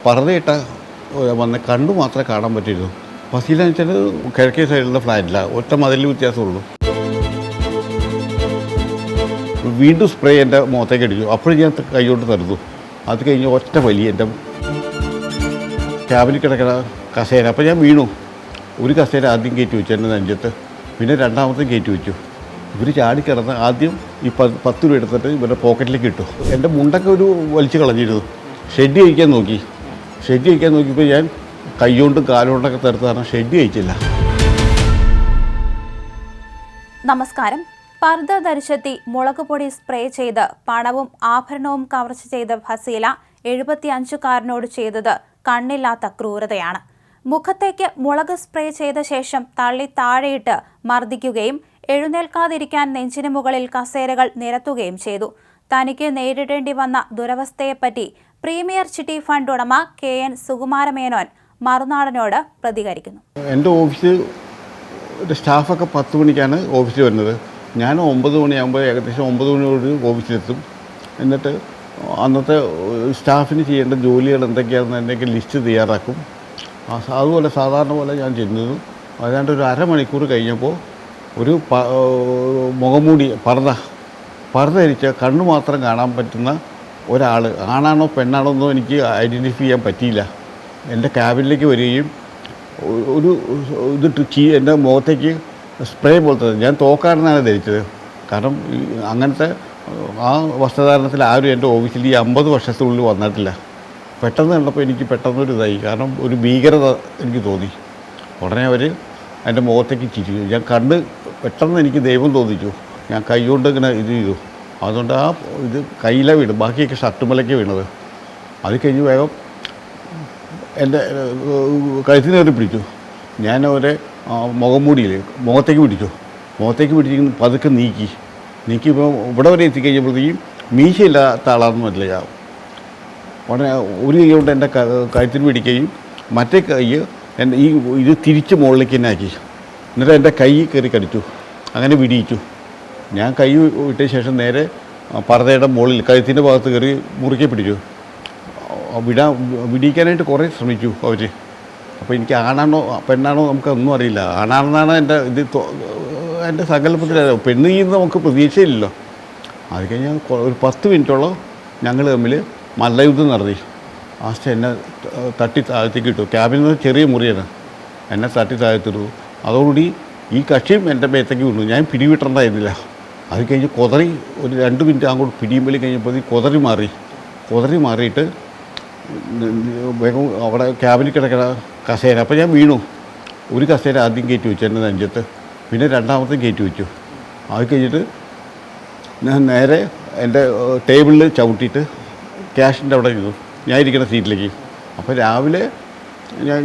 പറതയിട്ട വന്ന് കണ്ടു മാത്രമേ കാണാൻ പറ്റിയിരുന്നു. ഫസീലെന്ന് വെച്ചാൽ കിഴക്കേ സൈഡിലുള്ള ഫ്ലാറ്റില്ല, ഒറ്റ മതിൽ വ്യത്യാസമുള്ളൂ. വീണ്ടും സ്പ്രേ എൻ്റെ മുഖത്തേക്ക് അടിച്ചു. അപ്പോഴും ഞാൻ കൈകൊണ്ട് തരുന്നു. അത് കഴിഞ്ഞ് ഒറ്റ വലിയ എൻ്റെ ക്യാബിനിൽ കിടക്കുന്ന കസേര. അപ്പോൾ ഞാൻ വീണു. ഒരു കസേര ആദ്യം കയറ്റി വെച്ചു എൻ്റെ നെഞ്ചത്ത്, പിന്നെ രണ്ടാമത്തെ കയറ്റി വെച്ചു. ഇവർ ചാടിക്കിടന്ന് ആദ്യം ഈ 10 രൂപ എടുത്തിട്ട് ഇവരുടെ പോക്കറ്റിലേക്ക് ഇട്ടു. എൻ്റെ മുണ്ടൊക്കെ ഒരു വലിച്ചു കളഞ്ഞിരുന്നു. ഷെഡ് കഴിക്കാൻ നോക്കിയപ്പോൾ ഞാൻ കൈകൊണ്ടും കാലുകൊണ്ടൊക്കെ തടുത്താണ്. ഷെഡ് കഴിച്ചില്ല. നമസ്കാരം. പർദ്ദ ധരിച്ചെത്തി മുളകുപൊടി സ്പ്രേ ചെയ്ത് പണവും ആഭരണവും കവർച്ച ചെയ്ത ഫസീല 75-കാരനോട് ചെയ്തത് കണ്ണില്ലാത്ത ക്രൂരതയാണ്. മുഖത്തേക്ക് മുളക് സ്പ്രേ ചെയ്ത ശേഷം തള്ളി താഴെയിട്ട് മർദ്ദിക്കുകയും എഴുന്നേൽക്കാതിരിക്കാൻ നെഞ്ചിന് മുകളിൽ കസേരകൾ നിരത്തുകയും ചെയ്തു. തനിക്ക് നേരിടേണ്ടി വന്ന ദുരവസ്ഥയെപ്പറ്റി പ്രീമിയർ ചിട്ടി ഫണ്ട് ഉടമ KN സുകുമാരമേനോൻ മറുനാടനോട് പ്രതികരിക്കുന്നു. എൻ്റെ ഓഫീസ് സ്റ്റാഫൊക്കെ 10 മണിക്കാണ് ഓഫീസിൽ വരുന്നത്. ഞാൻ 9 മണിയാകുമ്പോൾ ഏകദേശം 9 മണിയോട് ഓഫീസിലെത്തും. എന്നിട്ട് അന്നത്തെ സ്റ്റാഫിന് ചെയ്യേണ്ട ജോലികൾ എന്തൊക്കെയാണെന്ന് എൻ്റെ ലിസ്റ്റ് തയ്യാറാക്കും. അതുപോലെ സാധാരണ പോലെ ഞാൻ ചെന്നു. ഏതാണ്ട് ഒരു അരമണിക്കൂർ കഴിഞ്ഞപ്പോൾ ഒരു മുഖംമൂടി പർദ്ദ ധരിച്ച കണ്ണു മാത്രം കാണാൻ പറ്റുന്ന ഒരാൾ, ആണാണോ പെണ്ണാണോ എന്നോ എനിക്ക് ഐഡൻറ്റിഫൈ ചെയ്യാൻ പറ്റിയില്ല, എൻ്റെ ക്യാബിനിലേക്ക് വരികയും ഒരു ഇതിട്ട് എൻ്റെ മുഖത്തേക്ക് സ്പ്രേ പോലത്തെ, ഞാൻ തോക്കാണെന്നാണ് ധരിച്ചത്. കാരണം അങ്ങനത്തെ ആ വസ്ത്രധാരണത്തിൽ ആരും എൻ്റെ ഓഫീസിൽ ഈ 50 വർഷത്തിനുള്ളിൽ വന്നിട്ടില്ല. പെട്ടെന്ന് കണ്ടപ്പോൾ എനിക്ക് പെട്ടെന്നൊരു ഇതായി. കാരണം ഒരു ഭീകരത എനിക്ക് തോന്നി. ഉടനെ അവർ എൻ്റെ മുഖത്തേക്ക് ചിരിച്ചു. ഞാൻ കണ്ട് പെട്ടെന്ന് എനിക്ക് ദൈവം തോന്നിച്ചു. ഞാൻ കൈ കൊണ്ട് ഇങ്ങനെ ഇത് ചെയ്തു. അതുകൊണ്ട് ആ ഇത് കയ്യിലെ വീണ്, ബാക്കിയൊക്കെ ഷർട്ടുമലയ്ക്ക് വീണത്. അത് കഴിഞ്ഞ് വേഗം എൻ്റെ കഴുത്തിന് കയറി പിടിച്ചു. ഞാൻ അവരെ മുഖംമൂടിയിൽ മുഖത്തേക്ക് പിടിച്ചിരിക്കുന്ന പതുക്കെ നീക്കിയപ്പോൾ ഇവിടെ വരെ എത്തിക്കഴിഞ്ഞപ്പോഴത്തേക്കും മീശയില്ലാത്ത ആളാണെന്ന് മനസ്സിലായി. ഉടനെ ഒരു കൈ കൊണ്ട് എൻ്റെ കഴുത്തിന് പിടിക്കുകയും മറ്റേ കൈ എൻ്റെ ഇത് തിരിച്ച് മുകളിലേക്ക് തന്നെ ആക്കി. എന്നിട്ട് എൻ്റെ കൈ കയറി കടിച്ചു. അങ്ങനെ വിടിയിച്ചു. ഞാൻ കൈ വിട്ട ശേഷം നേരെ പർദ്ദയുടെ മുകളിൽ കഴുത്തിൻ്റെ ഭാഗത്ത് കയറി മുറുക്കെ പിടിച്ചു. വിടിയിക്കാനായിട്ട് കുറേ ശ്രമിച്ചു അവർ. അപ്പോൾ എനിക്ക് ആണാണോ പെണ്ണാണോ നമുക്കൊന്നും അറിയില്ല. ആണാണെന്നാണ് എൻ്റെ സങ്കല്പത്തിൽ. പെണ്ണ് ചെയ്യുന്നത് നമുക്ക് പ്രതീക്ഷയില്ലല്ലോ. അത് കഴിഞ്ഞാൽ ഒരു 10 മിനിറ്റോളം ഞങ്ങൾ തമ്മിൽ മല്ലയുദ്ധം നടത്തി. ലാസ്റ്റ് എന്നെ തട്ടി താഴത്തേക്ക് ഇട്ടു. ക്യാബിൽ നിന്ന് ചെറിയ മുറിയാണ്. എന്നെ തട്ടി താഴത്തിട്ടു. അതോടുകൂടി ഈ കക്ഷിയും എൻ്റെ മേത്തേക്ക് വീണു. ഞാൻ പിടിവിട്ടുണ്ടായിരുന്നില്ല. അത് കഴിഞ്ഞ് കൊതറി ഒരു 2 മിനിറ്റ് അങ്ങോട്ട് പിടിയുമ്പോൾ കഴിഞ്ഞപ്പോൾ കൊതറി മാറിയിട്ട് വേഗം അവിടെ ക്യാബിനിൽ കിടക്കുന്ന കസേര. അപ്പോൾ ഞാൻ വീണു. ഒരു കസേര ആദ്യം കയറ്റി വെച്ചു എൻ്റെ നെഞ്ചത്ത്, പിന്നെ രണ്ടാമത്തെ കയറ്റി വെച്ചു. അത് കഴിഞ്ഞിട്ട് ഞാൻ നേരെ എൻ്റെ ടേബിളിൽ ചവിട്ടിയിട്ട് ക്യാഷിൻ്റെ അവിടെ ഇരുന്നു, ഞാൻ ഇരിക്കുന്ന സീറ്റിലേക്ക്. അപ്പോൾ രാവിലെ ഞാൻ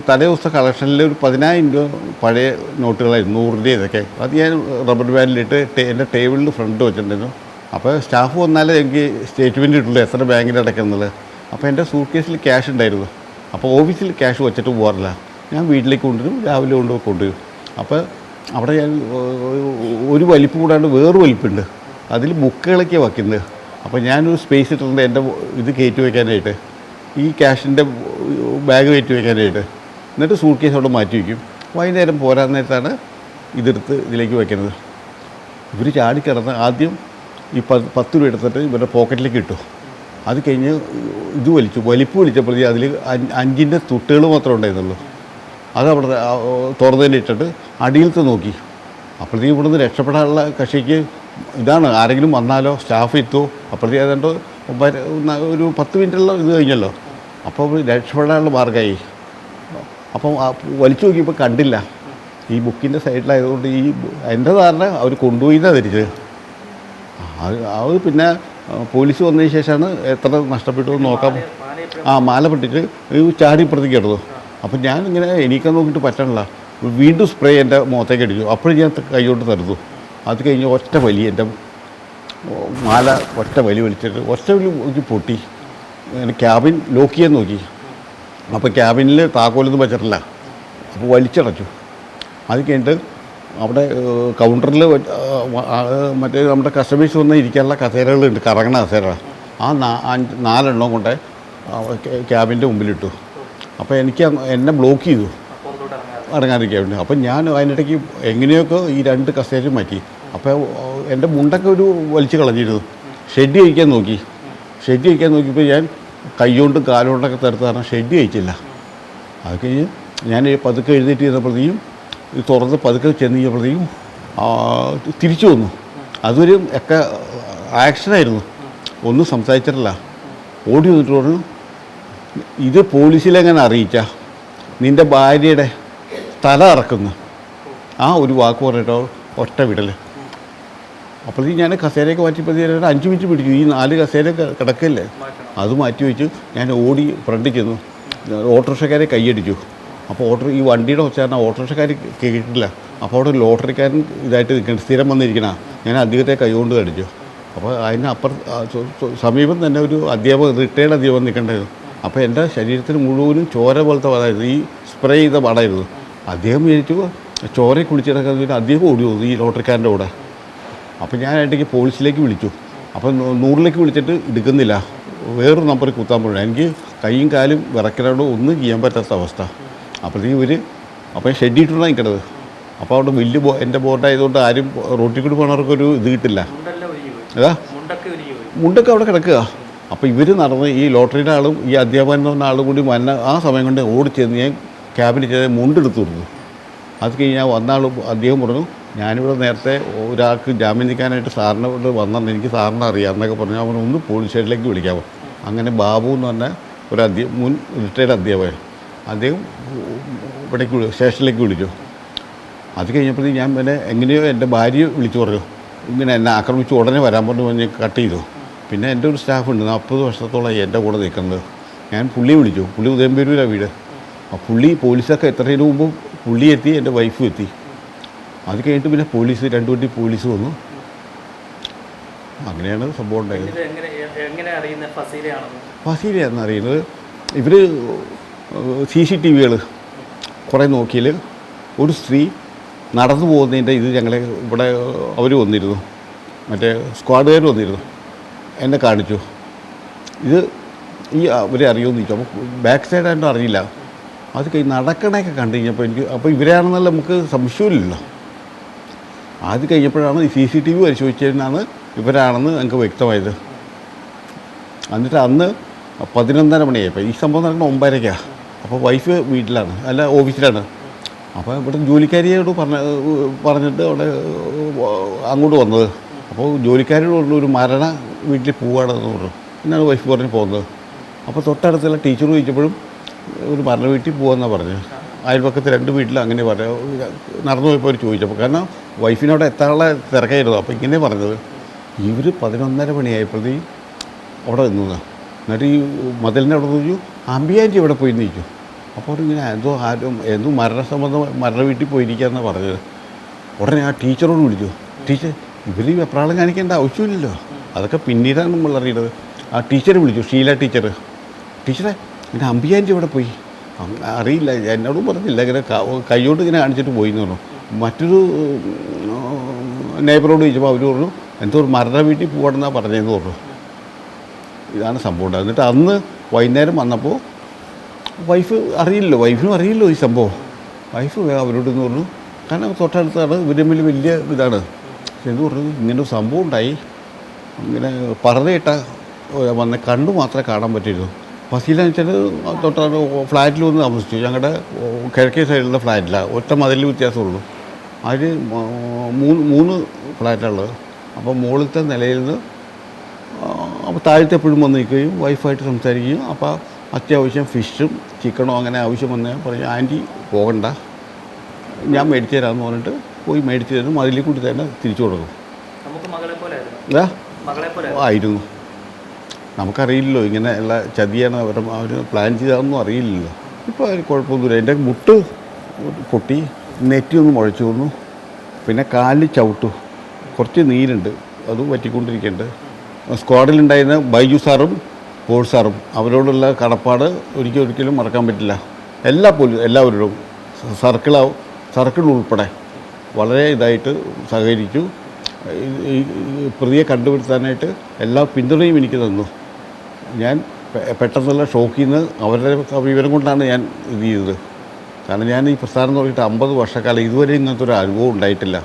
തലേ ദിവസത്തെ കളക്ഷനിൽ ഒരു 10,000 രൂപ പഴയ നോട്ടുകളായിരുന്നു, 100 രൂപ ഇതൊക്കെ. അത് ഞാൻ റബ്ബർ ബാൻഡിലിട്ട് എൻ്റെ ടേബിളിൽ ഫ്രണ്ട് വെച്ചിട്ടുണ്ടായിരുന്നു. അപ്പോൾ സ്റ്റാഫ് വന്നാലേ എനിക്ക് സ്റ്റേറ്റ്മെൻറ്റ് കിട്ടുള്ളൂ എത്ര ബാങ്കിൽ അടയ്ക്കുന്നുള്ളത്. അപ്പോൾ എൻ്റെ സൂട്ട് കേസിൽ ക്യാഷ് ഉണ്ടായിരുന്നു. അപ്പോൾ ഓഫീസിൽ ക്യാഷ് വെച്ചിട്ട് പോകാറില്ല. ഞാൻ വീട്ടിലേക്ക് കൊണ്ടുവരും, രാവിലെ കൊണ്ടുവരും. അപ്പോൾ അവിടെ ഞാൻ ഒരു വലിപ്പം കൂടാണ്ട് വേറൊരു വലിപ്പമുണ്ട്, അതിൽ ബുക്കുകളൊക്കെ വയ്ക്കുന്നത്. അപ്പോൾ ഞാനൊരു സ്പേസ് ഇട്ടിട്ടുണ്ട് എൻ്റെ ഇത് കയറ്റി വയ്ക്കാനായിട്ട്, ഈ ക്യാഷിൻ്റെ ബാഗ് കയറ്റി വയ്ക്കാനായിട്ട്. എന്നിട്ട് സൂട്ട് കേസ് അവിടെ മാറ്റി വയ്ക്കും. വൈകുന്നേരം പോരാൻ നേരത്താണ് ഇതെടുത്ത് ഇതിലേക്ക് വയ്ക്കുന്നത്. ഇവർ ചാടിക്കിടന്ന് ആദ്യം ഈ 10 രൂപ എടുത്തിട്ട് ഇവരുടെ പോക്കറ്റിലേക്ക് ഇട്ടു. അത് കഴിഞ്ഞ് ഇത് വലിപ്പ് വലിച്ചപ്പോഴത്തേക്ക് അതിൽ 5-ൻ്റെ തുട്ടുകൾ മാത്രമേ ഉണ്ടായിരുന്നുള്ളൂ. അതവിടെ തുറന്നതിന് ഇട്ടിട്ട് അടിയിലത്തെ നോക്കി. അപ്പോഴത്തേക്കും ഇവിടുന്ന് രക്ഷപ്പെടാനുള്ള കക്ഷിക്ക് ഇതാണ്, ആരെങ്കിലും വന്നാലോ സ്റ്റാഫ് എത്തുമോ. അപ്പോഴത്തേക്ക് ഏതാണ്ട് ഒരു 10 മിനിറ്റുള്ള ഇത് കഴിഞ്ഞല്ലോ. അപ്പോൾ രക്ഷപ്പെടാനുള്ള മാർഗ്ഗമായി. അപ്പം വലിച്ചു നോക്കിയപ്പോൾ കണ്ടില്ല. ഈ ബുക്കിൻ്റെ സൈഡിലായതുകൊണ്ട് എൻ്റെ ധാരണ അവർ കൊണ്ടുപോയിന്നാണ് ധരിച്ചത്. അത് പിന്നെ പോലീസ് വന്നതിന് ശേഷമാണ് എത്ര നഷ്ടപ്പെട്ടു എന്ന് നോക്കാം. മാല പെട്ടിട്ട് ചാടി ഇപ്പുറത്തേക്ക് എടുത്തു. അപ്പം ഞാൻ ഇങ്ങനെ എണീക്കാൻ നോക്കിയിട്ട് പറ്റണില്ല. വീണ്ടും സ്പ്രേ എൻ്റെ മുഖത്തേക്ക് അടിച്ചു. അപ്പോഴും ഞാൻ കൈകൊണ്ട് തരുന്നു. അത് കഴിഞ്ഞ് ഒറ്റ വലി എൻ്റെ മാല വലിച്ചിട്ട് വലി പൊട്ടി. ക്യാബിൻ ലോക്ക് ചെയ്യാൻ നോക്കി. അപ്പോൾ ക്യാബിനിൽ താക്കോലൊന്നും വെച്ചിട്ടില്ല. അപ്പോൾ വലിച്ചടച്ചു. അത് കഴിഞ്ഞിട്ട് അവിടെ കൗണ്ടറിൽ മറ്റേ നമ്മുടെ കസ്റ്റമേഴ്സ് വന്ന് ഇരിക്കാനുള്ള കസേരകളുണ്ട്, കറങ്ങണ കസേര. ആ 4 കൊണ്ട് ക്യാബിൻ്റെ മുമ്പിലിട്ടു. അപ്പോൾ എനിക്ക് എന്നെ ബ്ലോക്ക് ചെയ്തു ഇറങ്ങാതിരിക്കാൻ വേണ്ടി. അപ്പം ഞാൻ അതിനിടയ്ക്ക് എങ്ങനെയൊക്കെ ഈ 2 കസേരയും മാറ്റി. അപ്പോൾ എൻ്റെ മുണ്ടൊക്കെ ഒരു വലിച്ച് കളഞ്ഞിരുന്നു. ഷെഡ് കഴിക്കാൻ നോക്കിയപ്പോൾ ഞാൻ കൈകൊണ്ടും കാലുകൊണ്ടൊക്കെ തടുത്ത് കാരണം ഷെഡ് കഴിച്ചില്ല. അത് കഴിഞ്ഞ് ഞാൻ പതുക്കെ എഴുന്നേറ്റ് ചെയ്തപ്പോഴത്തേക്കും ഇത് തുറന്ന് പതുക്കെ ചെന്ന് കഴിഞ്ഞപ്പോഴത്തേക്കും തിരിച്ചു വന്നു. അതൊരു ഒക്കെ ആക്ഷനായിരുന്നു, ഒന്നും സംസാരിച്ചിട്ടില്ല. ഓടി വന്നിട്ട് പറഞ്ഞു, ഇത് പോലീസിലെങ്ങനെ അറിയിച്ച നിൻ്റെ ഭാര്യയുടെ തല ഇറക്കുന്നു. ആ ഒരു വാക്ക് പറഞ്ഞിട്ടോ ഒറ്റ വിടൽ. അപ്പോഴത്തേക്കും ഞാൻ കസേരയൊക്കെ മാറ്റിയപ്പോഴത്തേക്കും ഒരു 5 മിനിറ്റ് പിടിച്ചു. ഈ 4 കസേര കിടക്കല്ലേ, അത് മാറ്റി വെച്ച് ഞാൻ ഓടി ഫ്രണ്ടിൽ ചെന്നു. ഓട്ടോറിക്ഷക്കാരെ കൈയടിച്ചു. അപ്പോൾ ഈ വണ്ടിയുടെ വെച്ചാൽ ഓട്ടോറിക്ഷക്കാർ കേട്ടിട്ടില്ല. അപ്പോൾ അവിടെ ലോട്ടറിക്കാരൻ ഇതായിട്ട് നിൽക്കണം, സ്ഥിരം വന്നിരിക്കണ. ഞാൻ അദ്ദേഹത്തെ കൈകൊണ്ട് കടിച്ചു. അപ്പോൾ സമീപം തന്നെ ഒരു അധ്യാപകൻ, റിട്ടയർഡ് അധ്യാപകൻ നിൽക്കേണ്ടായിരുന്നു. അപ്പോൾ എൻ്റെ ശരീരത്തിന് മുഴുവനും ചോര പോലത്തെ പടമായിരുന്നു, ഈ സ്പ്രേ ചെയ്ത പടമായിരുന്നു. അദ്ദേഹം വിചാരിച്ചു ചോരയെ കുളിച്ചിടക്കാൻ അദ്ദേഹം ഓടി പോകുന്നു ഈ ലോട്ടറിക്കാരൻ്റെ കൂടെ. അപ്പോൾ ഞാൻ ഇടയ്ക്ക് പോലീസിലേക്ക് വിളിച്ചു. അപ്പോൾ 100ലേക്ക് വിളിച്ചിട്ട് എടുക്കുന്നില്ല, വേറൊരു നമ്പറിൽ കുത്താൻ പോകണം. എനിക്ക് കൈയും കാലും വിറക്കലോട് ഒന്നും ചെയ്യാൻ പറ്റാത്ത അവസ്ഥ. അപ്പോഴത്തേക്കും അപ്പോൾ ഷെഡിട്ടുള്ള നിൽക്കണത്. അപ്പോൾ അവിടെ വലിയ എൻ്റെ ബോർഡായതുകൊണ്ട് ആരും റോട്ടിൽ കൂടി പോകണവർക്കൊരു ഇത് കിട്ടില്ല. മുണ്ടൊക്കെ അവിടെ കിടക്കുക. അപ്പോൾ ഇവർ നടന്ന് ഈ ലോട്ടറിയുടെ ആളും ഈ അധ്യാപകൻ എന്ന് പറഞ്ഞ ആളും കൂടി ആ സമയം കൊണ്ട് ഓടിച്ചെന്ന് ഞാൻ ക്യാബിനിൽ ചെയ്ത് മുണ്ടെടുത്തു കൊടുത്തു. അത് കഴിഞ്ഞ് ഞാൻ വന്ന ആൾ അദ്ദേഹം പറഞ്ഞു, ഞാനിവിടെ നേരത്തെ ഒരാൾക്ക് ജാമ്യം നിൽക്കാനായിട്ട് സാറിനെ കൊണ്ട് വന്നെന്ന് എനിക്ക് സാറിനെ അറിയാം എന്നൊക്കെ പറഞ്ഞു. അവൻ ഒന്ന് പോലീസ് സ്റ്റേഷനിലേക്ക് വിളിക്കാമോ. അങ്ങനെ ബാബു എന്ന് പറഞ്ഞ ഒരു മുൻ റിട്ടയർഡ് അധ്യാപകൻ, അദ്ദേഹം ഇവിടേക്ക് സ്റ്റേഷനിലേക്ക് വിളിച്ചു. അത് കഴിഞ്ഞപ്പോഴത്തേക്ക് ഞാൻ പിന്നെ എങ്ങനെയോ എൻ്റെ ഭാര്യ വിളിച്ചു പറഞ്ഞു, ഇങ്ങനെ എന്നെ ആക്രമിച്ച് ഉടനെ വരാൻ പറഞ്ഞു പറഞ്ഞ് കട്ട് ചെയ്തു. പിന്നെ എൻ്റെ ഒരു സ്റ്റാഫുണ്ട് 40 വർഷത്തോളം എൻ്റെ കൂടെ നിൽക്കുന്നത്. ഞാൻ പുള്ളിയെ വിളിച്ചു. പുള്ളി ഉദയംപേരൂരാണ് വീട്. ആ പുള്ളി പോലീസൊക്കെ എത്രയും മുമ്പ് പുള്ളി എത്തി, എൻ്റെ വൈഫും എത്തി. അത് കഴിഞ്ഞിട്ട് പിന്നെ പോലീസ് 2 വണ്ടി പോലീസ് വന്നു. അങ്ങനെയാണ് സംഭവം ഉണ്ടായത്. ഫസീലയാണെന്ന് അറിയുന്നത് ഇവർ CCTVകൾ കുറേ നോക്കിയാൽ ഒരു സ്ത്രീ നടന്നു പോകുന്നതിൻ്റെ ഇത് ഞങ്ങളെ ഇവിടെ അവർ വന്നിരുന്നു, മറ്റേ സ്ക്വാഡുകാർ വന്നിരുന്നു, എന്നെ കാണിച്ചു. ഇത് അവരെ അറിയുമെന്ന് ചോദിച്ചു. അപ്പോൾ ബാക്ക് സൈഡായിട്ട് അറിയില്ല. അത് നടക്കണയൊക്കെ കണ്ടു കഴിഞ്ഞപ്പോൾ എനിക്ക് അപ്പോൾ ഇവരാണെന്നല്ല നമുക്ക് സംശയമില്ലല്ലോ. അത് കഴിഞ്ഞപ്പോഴാണ് ഈ CCTV പരിശോധിച്ചതിനാണ് ഇവരാണെന്ന് ഞങ്ങൾക്ക് വ്യക്തമായത്. എന്നിട്ട് അന്ന് 11:30 മണിയായപ്പോൾ ഈ സംഭവം നടക്കുന്ന 9:30. അപ്പോൾ വൈഫ് വീട്ടിലാണ്, അല്ല ഓഫീസിലാണ്. അപ്പോൾ ഇവിടെ ജോലിക്കാരിയോട് പറഞ്ഞിട്ട് അവിടെ അങ്ങോട്ട് വന്നത്. അപ്പോൾ ജോലിക്കാരോട് പറഞ്ഞു ഒരു മരണ വീട്ടിൽ പോവുകയാണെന്ന് പറഞ്ഞു. എന്നാണ് വൈഫ് പറഞ്ഞ് പോകുന്നത്. അപ്പോൾ തൊട്ടടുത്തുള്ള ടീച്ചർ ചോദിച്ചപ്പോഴും ഒരു മരണ വീട്ടിൽ പോകാമെന്നാണ് പറഞ്ഞത്. അയൽപക്കത്ത് 2 വീട്ടിൽ അങ്ങനെ പറഞ്ഞു. നടന്നു പോയപ്പോൾ അവർ ചോദിച്ചപ്പോൾ, കാരണം വൈഫിനോട് എത്താനുള്ള തിരക്കായിരുന്നു. അപ്പോൾ ഇങ്ങനെ പറഞ്ഞത് ഇവർ 11:30 മണിയായപ്പോഴത്തേക്കും അവിടെ നിന്നു. എന്നിട്ട് ഈ മതിലിൻ്റെ അവിടെ ചോദിച്ചു അമ്പിയാൻറ്റി എവിടെ പോയി ചോദിച്ചു. അപ്പോൾ ഇങ്ങനെ എന്തോ മരണ വീട്ടിൽ പോയിരിക്കുകയെന്നാണ് പറഞ്ഞത്. ഉടനെ ആ ടീച്ചറോട് വിളിച്ചു. ടീച്ചർ ഇവർ വെപ്രാളം കാണിക്കേണ്ട ആവശ്യമില്ലല്ലോ, അതൊക്കെ പിന്നീടാണ് നമ്മൾ അറിയുന്നത്. ആ ടീച്ചറെ വിളിച്ചു, ഷീല ടീച്ചറെ ഇങ്ങനെ അമ്പിയാൻറ്റി എവിടെ പോയി അറിയില്ല, എന്നോടും പറഞ്ഞില്ല. ഇങ്ങനെ കൈയോട്ട് ഇങ്ങനെ കാണിച്ചിട്ട് പോയി എന്ന് പറഞ്ഞു. മറ്റൊരു നെയ്ബറോട് ചോദിച്ചപ്പോൾ അവർ പറഞ്ഞു എന്തോ ഒരു മരണ വീട്ടിൽ പോകണമെന്നാണ് പറഞ്ഞതെന്ന് പറഞ്ഞു. ഇതാണ് സംഭവം ഉണ്ടായത്. എന്നിട്ട് അന്ന് വൈകുന്നേരം വന്നപ്പോൾ വൈഫ് അറിയില്ലല്ലോ, വൈഫിനും അറിയില്ലോ ഈ സംഭവം. വൈഫ് അവരോടെന്ന് പറഞ്ഞു, കാരണം തൊട്ടടുത്താണ്, ഇവർ തമ്മിൽ വലിയ ഇതാണ്. എന്ന് പറഞ്ഞു ഇങ്ങനൊരു സംഭവം ഉണ്ടായി. ഇങ്ങനെ പറഞ്ഞിട്ട വന്ന കണ്ടു മാത്രമേ കാണാൻ പറ്റിയിരുന്നു. ഫസീലെന്ന് വെച്ചാൽ തൊട്ടാണ് ഫ്ലാറ്റിൽ വന്ന് താമസിച്ചു. ഞങ്ങളുടെ കിഴക്കേ സൈഡിലുള്ള ഫ്ലാറ്റിലാണ്, ഒറ്റ മതിലിൽ വ്യത്യാസമുള്ളൂ. അതിൽ 3 ഫ്ലാറ്റാണുള്ളത്. അപ്പോൾ മുകളിലത്തെ നിലയിൽ നിന്ന് അപ്പോൾ താഴത്തെ എപ്പോഴും വന്ന് നിൽക്കുകയും വൈഫായിട്ട് സംസാരിക്കുകയും. അപ്പോൾ അത്യാവശ്യം ഫിഷും ചിക്കനോ അങ്ങനെ ആവശ്യം വന്നാൽ പറഞ്ഞു ആൻറ്റി പോകണ്ട, ഞാൻ മേടിച്ചു തരാമെന്ന് പറഞ്ഞിട്ട് പോയി മേടിച്ചു തരുന്നു. മതിലിൽ കൂടി തന്നെ തിരിച്ചു കൊടുക്കും. ആയിരുന്നു. നമുക്കറിയില്ലല്ലോ ഇങ്ങനെ ഉള്ള ചതിയാണ് അവർ പ്ലാൻ ചെയ്തതെന്നും അറിയില്ലല്ലോ. ഇപ്പോൾ അതിന് കുഴപ്പമൊന്നുമില്ല. എൻ്റെ മുട്ട് പൊട്ടി, നെറ്റി ഒന്ന് മുഴച്ചു വന്നു, പിന്നെ കാലിൽ ചവിട്ടു, കുറച്ച് നീരുണ്ട്, അതും പറ്റിക്കൊണ്ടിരിക്കുന്നുണ്ട്. സ്ക്വാഡിലുണ്ടായിരുന്ന ബൈജു സാറും പോൾ സാറും അവരോടുള്ള കടപ്പാട് ഒരിക്കലും മറക്കാൻ പറ്റില്ല. എല്ലാവരോടും സർക്കിൾ ഉൾപ്പെടെ വളരെ ഇതായിട്ട് സഹകരിച്ചു. ഈ പ്രതിയെ കണ്ടുപിടുത്താനായിട്ട് എല്ലാ പിന്തുണയും എനിക്ക് തന്നു. ഞാൻ പെട്ടെന്നുള്ള ഷോക്കിൽ നിന്ന് അവരുടെ വിവരം കൊണ്ടാണ് ഞാൻ ഇത് ചെയ്തത്. കാരണം ഞാൻ ഈ പ്രസ്ഥാനം തുടങ്ങിയിട്ട് 50 വർഷക്കാലം ഇതുവരെ ഇങ്ങനത്തെ ഒരു അനുഭവം ഉണ്ടായിട്ടില്ല.